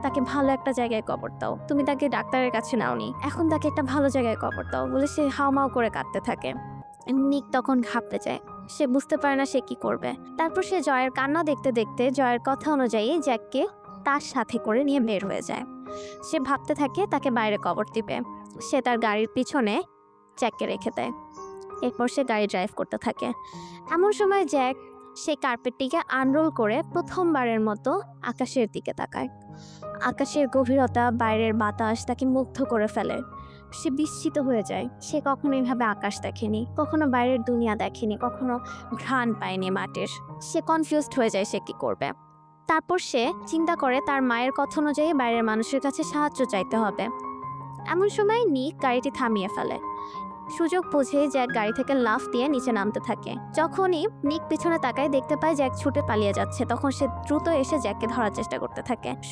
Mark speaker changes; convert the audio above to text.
Speaker 1: তাকে ভালো একটা জায়গায় কবর দাও, তুমি তাকে ডাক্তারের কাছে নাওনি, এখন তাকে একটা ভালো জায়গায় কবর দাও বলে সে হাউমাউ করে কাঁদতে থাকে। নিক তখন ঘাবড়ে যায়, সে বুঝতে পারে না সে কি করবে। তারপর সে জয়ের কান্না দেখতে দেখতে জয়ের কথা অনুযায়ী জ্যাককে তার সাথে করে নিয়ে বের হয়ে যায়। সে ভাবতে থাকে তাকে বাইরে কবর দিবে। সে তার গাড়ির পিছনে জ্যাককে রেখে দেয়। এরপর সে গাড়ি ড্রাইভ করতে থাকে। এমন সময় জ্যাক সে কার্পেটটিকে আনরোল করে প্রথমবারের মতো আকাশের দিকে তাকায়। আকাশের গভীরতা, বাইরের বাতাস তাকে মুগ্ধ করে ফেলে। সে বিস্মিত হয়ে যায়। সে কখনো এইভাবে আকাশ দেখেনি, কখনো বাইরের দুনিয়া দেখেনি, কখনো ঘ্রাণ পায়নি মাটির। সে কনফিউজড হয়ে যায় সে কি করবে। তারপর সে চিন্তা করে তার মায়ের কথা অনুযায়ী বাইরের মানুষের কাছে সাহায্য চাইতে হবে। এমন সময় নিক গাড়িটি থামিয়ে ফেলে। সুযোগ বুঝে জ্যাক গাড়ি থেকে লাফ দিয়ে নিচে নামতে থাকে। যখনই নিক পিছনে তাকায় দেখতে পায় জ্যাক ছুটে পালিয়ে যাচ্ছে, তখন সে দ্রুত এসে জ্যাককে ধরার চেষ্টা করতে থাকে।